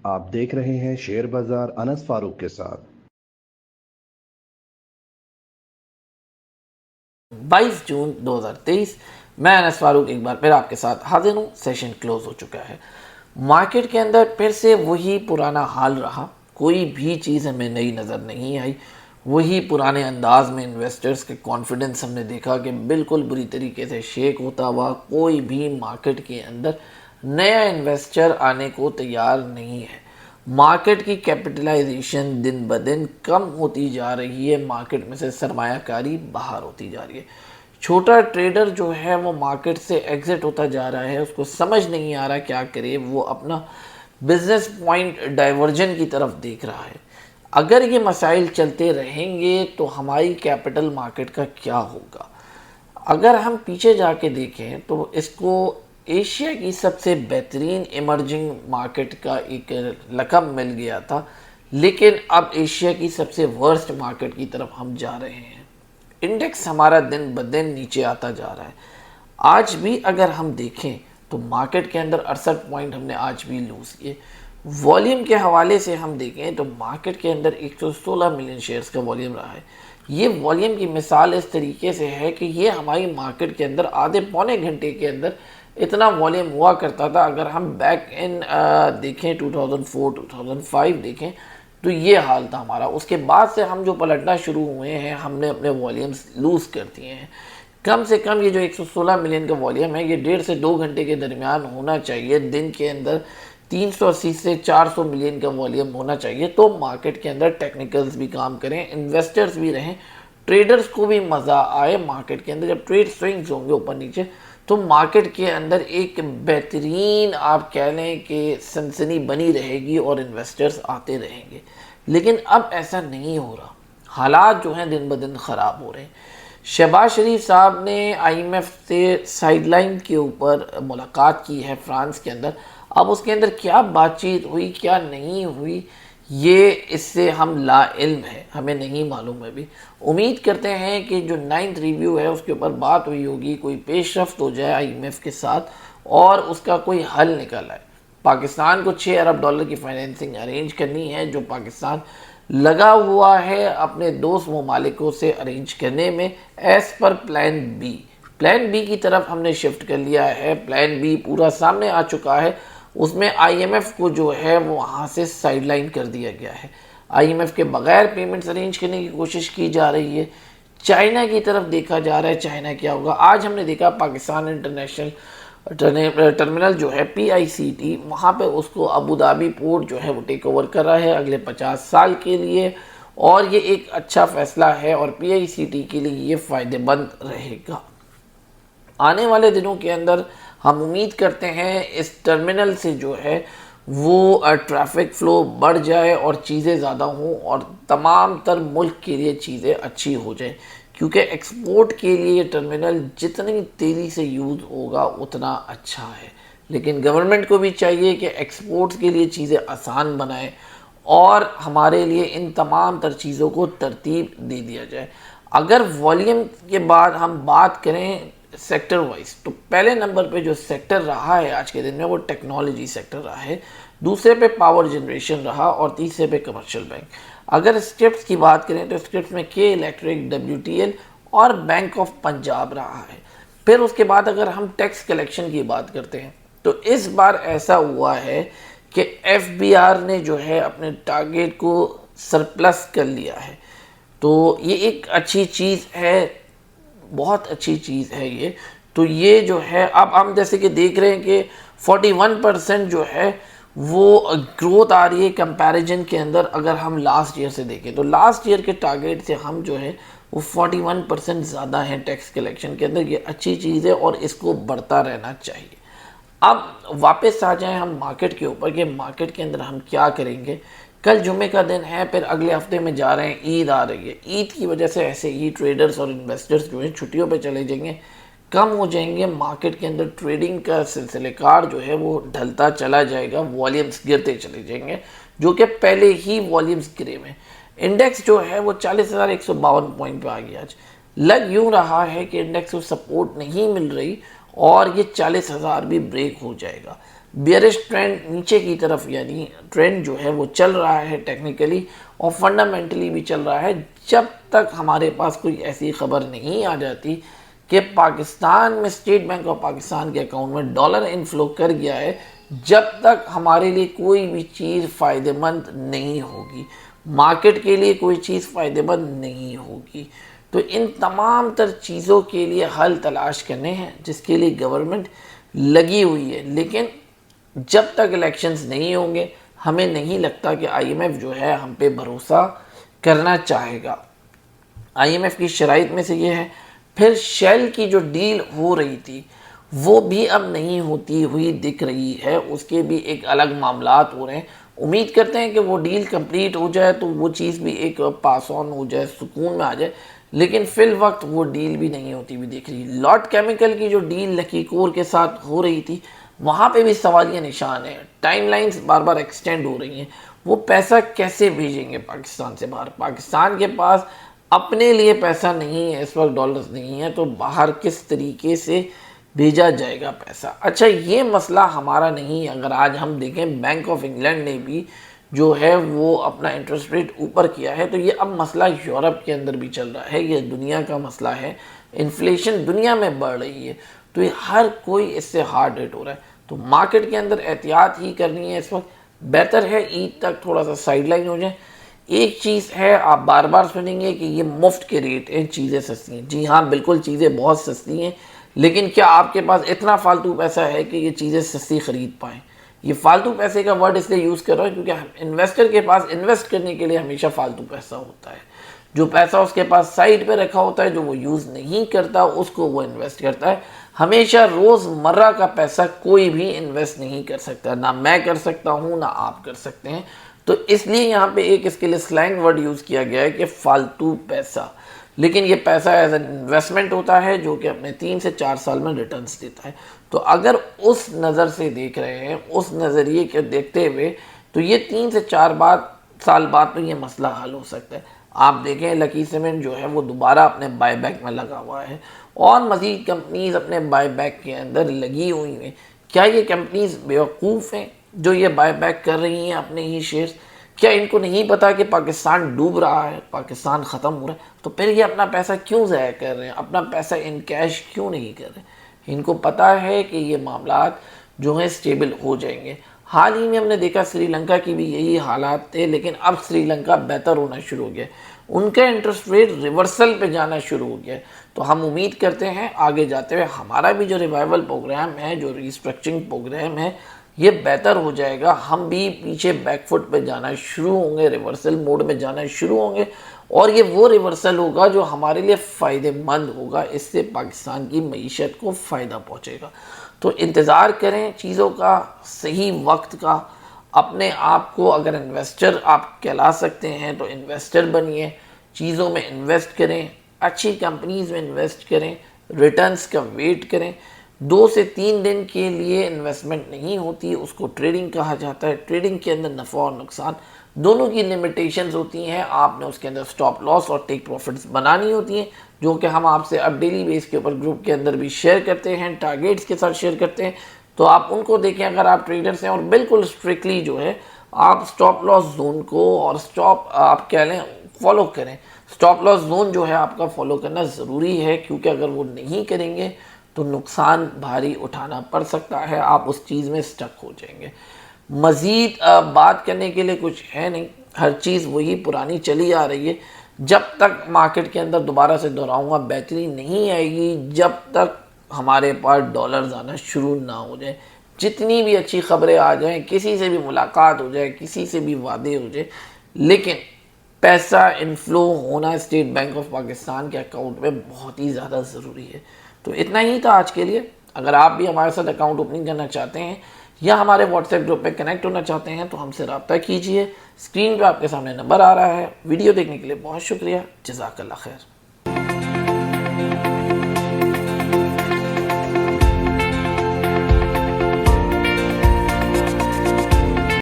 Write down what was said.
آپ دیکھ رہے ہیں شیئر بازار انس فاروق کے ساتھ۔ 22 جون 2023 میں انس فاروق ایک بار پھر آپ کے ساتھ حاضر ہوں۔ سیشن کلوز ہو چکا ہے، مارکیٹ کے اندر پھر سے وہی پرانا حال رہا، کوئی بھی چیز ہمیں نئی نظر نہیں آئی، وہی پرانے انداز میں انویسٹرز کے کانفیڈنس ہم نے دیکھا کہ بالکل بری طریقے سے شیک ہوتا ہوا، کوئی بھی مارکیٹ کے اندر نیا انویسٹر آنے کو تیار نہیں ہے۔ مارکیٹ کی کیپٹلائزیشن دن بدن کم ہوتی جا رہی ہے، مارکیٹ میں سے سرمایہ کاری باہر ہوتی جا رہی ہے۔ چھوٹا ٹریڈر جو ہے وہ مارکیٹ سے ایگزٹ ہوتا جا رہا ہے، اس کو سمجھ نہیں آ رہا کیا کرے، وہ اپنا بزنس پوائنٹ ڈائیورجن کی طرف دیکھ رہا ہے۔ اگر یہ مسائل چلتے رہیں گے تو ہماری کیپٹل مارکیٹ کا کیا ہوگا؟ اگر ہم پیچھے جا کے دیکھیں تو اس کو ایشیا کی سب سے بہترین ایمرجنگ مارکیٹ کا ایک لقب مل گیا تھا، لیکن اب ایشیا کی سب سے ورسٹ مارکیٹ کی طرف ہم جا رہے ہیں۔ انڈیکس ہمارا دن بدن نیچے آتا جا رہا ہے۔ آج بھی اگر ہم دیکھیں تو مارکیٹ کے اندر 68 پوائنٹ ہم نے آج بھی لوز کیے۔ والیوم کے حوالے سے ہم دیکھیں تو مارکیٹ کے اندر 116 ملین شیئرز کا والیوم رہا ہے۔ یہ والیوم کی مثال اس طریقے سے ہے کہ یہ ہماری مارکیٹ کے اندر آدھے پونے گھنٹے کے اندر اتنا والیوم ہوا کرتا تھا۔ اگر ہم بیک ان دیکھیں 2004-2005 دیکھیں تو یہ حال تھا ہمارا۔ اس کے بعد سے ہم جو پلٹنا شروع ہوئے ہیں، ہم نے اپنے والیومز لوز کر دیے ہیں۔ کم سے کم یہ جو 116 ملین کا والیوم ہے، یہ 1.5 سے 2 گھنٹے کے درمیان ہونا چاہیے۔ دن کے اندر 380 سے 400 ملین کا والیوم ہونا چاہیے، تو مارکیٹ کے اندر ٹیکنیکلز بھی کام کریں، انویسٹرز بھی رہیں، ٹریڈرز کو بھی مزہ آئے۔ مارکیٹ کے اندر جب ٹریڈ سوئنگز ہوں گے اوپر نیچے تو مارکیٹ کے اندر ایک بہترین آپ کہہ لیں کہ سنسنی بنی رہے گی اور انویسٹرز آتے رہیں گے، لیکن اب ایسا نہیں ہو رہا۔ حالات جو ہیں دن بدن خراب ہو رہے ہیں۔ شہباز شریف صاحب نے آئی ایم ایف سے سائیڈ لائن کے اوپر ملاقات کی ہے فرانس کے اندر۔ اب اس کے اندر کیا بات چیت ہوئی کیا نہیں ہوئی، یہ اس سے ہم لا علم ہے، ہمیں نہیں معلوم ہے بھی۔ امید کرتے ہیں کہ جو 9th ریویو ہے اس کے اوپر بات ہوئی ہوگی، کوئی پیش رفت ہو جائے آئی ایم ایف کے ساتھ اور اس کا کوئی حل نکل آئے۔ پاکستان کو 6 ارب ڈالر کی فائنینسنگ ارینج کرنی ہے، جو پاکستان لگا ہوا ہے اپنے دوست ممالکوں سے ارینج کرنے میں as per plan be. Plan be کی طرف ہم نے شفٹ کر لیا ہے، پلان بی پورا سامنے آ چکا ہے۔ اس میں آئی ایم ایف کو جو ہے وہ وہاں سے سائیڈ لائن کر دیا گیا ہے، آئی ایم ایف کے بغیر پیمنٹس ارینج کرنے کی کوشش کی جا رہی ہے۔ چائنا کی طرف دیکھا جا رہا ہے، چائنا کیا ہوگا۔ آج ہم نے دیکھا پاکستان انٹرنیشنل ٹرمینل جو ہے پی آئی سی ٹی، وہاں پہ اس کو ابوظہبی پورٹ جو ہے وہ ٹیک اوور کر رہا ہے اگلے 50 سال کے لیے، اور یہ ایک اچھا فیصلہ ہے اور پی آئی سی ٹی کے لیے یہ فائدہ مند رہے گا۔ آنے والے دنوں کے اندر ہم امید کرتے ہیں اس ٹرمینل سے جو ہے وہ ٹریفک فلو بڑھ جائے اور چیزیں زیادہ ہوں اور تمام تر ملک کے لیے چیزیں اچھی ہو جائیں، کیونکہ ایکسپورٹ کے لیے یہ ٹرمینل جتنی تیزی سے یوز ہوگا اتنا اچھا ہے۔ لیکن گورنمنٹ کو بھی چاہیے کہ ایکسپورٹس کے لیے چیزیں آسان بنائیں اور ہمارے لیے ان تمام تر چیزوں کو ترتیب دے دیا جائے۔ اگر والیوم کے بعد ہم بات کریں سیکٹر وائز تو پہلے نمبر پہ جو سیکٹر رہا ہے آج کے دن میں وہ ٹیکنالوجی سیکٹر رہا ہے، دوسرے پہ پاور جنریشن رہا اور تیسرے پہ کمرشل بینک۔ اگر اسکرپٹس کی بات کریں تو اسکرپٹس میں کے الیکٹرک، ڈبلیو ٹی ایل اور بینک آف پنجاب رہا ہے۔ پھر اس کے بعد اگر ہم ٹیکس کلیکشن کی بات کرتے ہیں تو اس بار ایسا ہوا ہے کہ ایف بی آر نے جو ہے اپنے ٹارگیٹ کو سرپلس کر لیا ہے، تو یہ ایک اچھی چیز ہے، بہت اچھی چیز ہے یہ۔ تو یہ جو ہے اب ہم جیسے کہ دیکھ رہے ہیں کہ 41% جو ہے وہ گروتھ آ رہی ہے کمپیریجن کے اندر۔ اگر ہم لاسٹ ایئر سے دیکھیں تو لاسٹ ایئر کے ٹارگیٹ سے ہم جو ہے وہ 41% زیادہ ہیں ٹیکس کلیکشن کے اندر۔ یہ اچھی چیز ہے اور اس کو بڑھتا رہنا چاہیے۔ اب واپس آ جائیں ہم مارکیٹ کے اوپر کہ مارکیٹ کے اندر ہم کیا کریں گے۔ کل جمعے کا دن ہے، پھر اگلے ہفتے میں جا رہے ہیں، عید آ رہی ہے۔ عید کی وجہ سے ایسے ہی ٹریڈرز اور انویسٹرز جو ہیں چھٹیوں پہ چلے جائیں گے، کم ہو جائیں گے، مارکیٹ کے اندر ٹریڈنگ کا سلسلہ کار جو ہے وہ ڈھلتا چلا جائے گا، والیومز گرتے چلے جائیں گے، جو کہ پہلے ہی والیومز گرے ہوئے ہیں۔ انڈیکس جو ہے وہ 40,152 پوائنٹ پہ آ گیا آج۔ لگ یوں رہا ہے کہ انڈیکس کو سپورٹ نہیں مل رہی اور یہ 40,000 بھی بریک ہو جائے گا۔ بیئرش ٹرینڈ نیچے کی طرف، یعنی ٹرینڈ جو ہے وہ چل رہا ہے ٹیکنیکلی اور فنڈامنٹلی بھی چل رہا ہے، جب تک ہمارے پاس کوئی ایسی خبر نہیں آ جاتی کہ پاکستان میں اسٹیٹ بینک آف پاکستان کے اکاؤنٹ میں ڈالر انفلو کر گیا ہے، جب تک ہمارے لیے کوئی بھی چیز فائدہ مند نہیں ہوگی، مارکیٹ کے لیے کوئی چیز فائدہ مند نہیں ہوگی۔ تو ان تمام تر چیزوں کے لیے حل تلاش کرنے ہیں، جس کے لیے گورنمنٹ لگی ہوئی ہے، لیکن جب تک الیکشنز نہیں ہوں گے ہمیں نہیں لگتا کہ آئی ایم ایف جو ہے ہم پہ بھروسہ کرنا چاہے گا۔ آئی ایم ایف کی شرائط میں سے یہ ہے۔ پھر شیل کی جو ڈیل ہو رہی تھی وہ بھی اب نہیں ہوتی ہوئی دکھ رہی ہے، اس کے بھی ایک الگ معاملات ہو رہے ہیں۔ امید کرتے ہیں کہ وہ ڈیل کمپلیٹ ہو جائے تو وہ چیز بھی ایک پاس آن ہو جائے، سکون میں آ جائے، لیکن فی الوقت وہ ڈیل بھی نہیں ہوتی بھی دیکھ رہی۔ لاٹ کیمیکل کی جو ڈیل لکی کور کے ساتھ ہو رہی تھی وہاں پہ بھی سوالیہ نشان ہے، ٹائم لائنز بار بار ایکسٹینڈ ہو رہی ہیں۔ وہ پیسہ کیسے بھیجیں گے پاکستان سے باہر؟ پاکستان کے پاس اپنے لیے پیسہ نہیں ہے اس وقت، ڈالرز نہیں ہے، تو باہر کس طریقے سے بھیجا جائے گا پیسہ؟ اچھا یہ مسئلہ ہمارا نہیں ہے۔ اگر آج ہم دیکھیں بینک آف انگلینڈ نے بھی جو ہے وہ اپنا انٹرسٹ ریٹ اوپر کیا ہے، تو یہ اب مسئلہ یورپ کے اندر بھی چل رہا ہے، یہ دنیا کا مسئلہ ہے، انفلیشن دنیا میں بڑھ رہی ہے، تو یہ ہر کوئی اس سے ہارڈ ہٹ ہو رہا ہے۔ تو مارکیٹ کے اندر احتیاط ہی کرنی ہے اس وقت، بہتر ہے عید تک تھوڑا سا سائیڈ لائن ہو جائیں۔ ایک چیز ہے، آپ بار بار سنیں گے کہ یہ مفت کے ریٹ ہیں، چیزیں سستی ہیں۔ جی ہاں بالکل چیزیں بہت سستی ہیں، لیکن کیا آپ کے پاس اتنا فالتو پیسہ ہے کہ یہ چیزیں سستی خرید پائیں؟ یہ فالتو پیسے کا ورڈ اس لیے یوز کر رہا ہوں کیونکہ انویسٹر کے پاس انویسٹ کرنے کے لیے ہمیشہ فالتو پیسہ ہوتا ہے۔ جو پیسہ اس کے پاس سائڈ پہ رکھا ہوتا ہے، جو وہ یوز نہیں کرتا، اس کو وہ انویسٹ کرتا ہے۔ ہمیشہ روز مرہ کا پیسہ کوئی بھی انویسٹ نہیں کر سکتا، نہ میں کر سکتا ہوں نہ آپ کر سکتے ہیں۔ تو اس لیے یہاں پہ ایک اس کے لیے سلینگ ورڈ یوز کیا گیا ہے کہ فالتو پیسہ، لیکن یہ پیسہ ایز این انویسٹمنٹ ہوتا ہے جو کہ اپنے 3 سے 4 سال میں ریٹرنز دیتا ہے۔ تو اگر اس نظر سے دیکھ رہے ہیں، اس نظریے کے دیکھتے ہوئے، تو یہ 3 سے 4 سال بعد تو یہ مسئلہ حل ہو سکتا ہے۔ آپ دیکھیں لکی سیمنٹ جو ہے وہ دوبارہ اپنے بائی بیک میں لگا ہوا ہے، اور مزید کمپنیز اپنے بائی بیک کے اندر لگی ہوئی ہیں۔ کیا یہ کمپنیز بیوقوف ہیں جو یہ بائی بیک کر رہی ہیں اپنے ہی شیئرز؟ کیا ان کو نہیں پتا کہ پاکستان ڈوب رہا ہے، پاکستان ختم ہو رہا ہے؟ تو پھر یہ اپنا پیسہ کیوں ضائع کر رہے ہیں، اپنا پیسہ ان کیش کیوں نہیں کر رہے؟ ان کو پتا ہے کہ یہ معاملات جو ہیں سٹیبل ہو جائیں گے۔ حال ہی میں ہم نے دیکھا سری لنکا کی بھی یہی حالات تھے، لیکن اب سری لنکا بہتر ہونا شروع ہو گیا، ان کا انٹرسٹ ریٹ ریورسل پہ جانا شروع ہو گیا۔ تو ہم امید کرتے ہیں آگے جاتے ہوئے ہمارا بھی جو ریوائول پروگرام ہے، جو ریسٹرکچرنگ پروگرام ہے، یہ بہتر ہو جائے گا، ہم بھی پیچھے بیک فٹ پہ جانا شروع ہوں گے، ریورسل موڈ میں جانا شروع ہوں گے، اور یہ وہ ریورسل ہوگا جو ہمارے لیے فائدہ مند ہوگا، اس سے پاکستان کی معیشت کو فائدہ پہنچے گا۔ تو انتظار کریں چیزوں کا، صحیح وقت کا۔ اپنے آپ کو اگر انویسٹر آپ کہلا سکتے ہیں تو انویسٹر بنیے، چیزوں میں انویسٹ کریں، اچھی کمپنیز میں انویسٹ کریں، ریٹرنز کا ویٹ کریں۔ 2 سے 3 دن کے لیے انویسٹمنٹ نہیں ہوتی، اس کو ٹریڈنگ کہا جاتا ہے۔ ٹریڈنگ کے اندر نفع اور نقصان دونوں کی لمیٹیشنز ہوتی ہیں، آپ نے اس کے اندر سٹاپ لاس اور ٹیک پروفٹس بنانی ہوتی ہیں، جو کہ ہم آپ سے اب ڈیلی بیس کے اوپر گروپ کے اندر بھی شیئر کرتے ہیں، ٹارگیٹس کے ساتھ شیئر کرتے ہیں۔ تو آپ ان کو دیکھیں اگر آپ ٹریڈرز ہیں، اور بالکل اسٹرکٹلی جو ہے آپ سٹاپ لاس زون کو اور آپ کہہ لیں فالو کریں۔ سٹاپ لاس زون جو ہے آپ کا فالو کرنا ضروری ہے، کیونکہ اگر وہ نہیں کریں گے تو نقصان بھاری اٹھانا پڑ سکتا ہے، آپ اس چیز میں سٹک ہو جائیں گے۔ مزید بات کرنے کے لیے کچھ ہے نہیں، ہر چیز وہی پرانی چلی آ رہی ہے۔ جب تک مارکیٹ کے اندر دوبارہ سے دہراؤں گا بہتری نہیں آئے گی، جب تک ہمارے پاس ڈالرز آنا شروع نہ ہو جائے۔ جتنی بھی اچھی خبریں آ جائیں، کسی سے بھی ملاقات ہو جائے، کسی سے بھی وعدے ہو جائے، لیکن پیسہ انفلو ہونا اسٹیٹ بینک آف پاکستان کے اکاؤنٹ میں بہت ہی زیادہ ضروری ہے۔ تو اتنا ہی تھا آج کے لیے۔ اگر آپ بھی ہمارے ساتھ اکاؤنٹ اوپننگ کرنا چاہتے ہیں یا ہمارے واٹس ایپ گروپ پہ کنیکٹ ہونا چاہتے ہیں تو ہم سے رابطہ کیجئے۔ اسکرین پہ آپ کے سامنے نمبر آ رہا ہے۔ ویڈیو دیکھنے کے لیے بہت شکریہ، جزاک اللہ خیر۔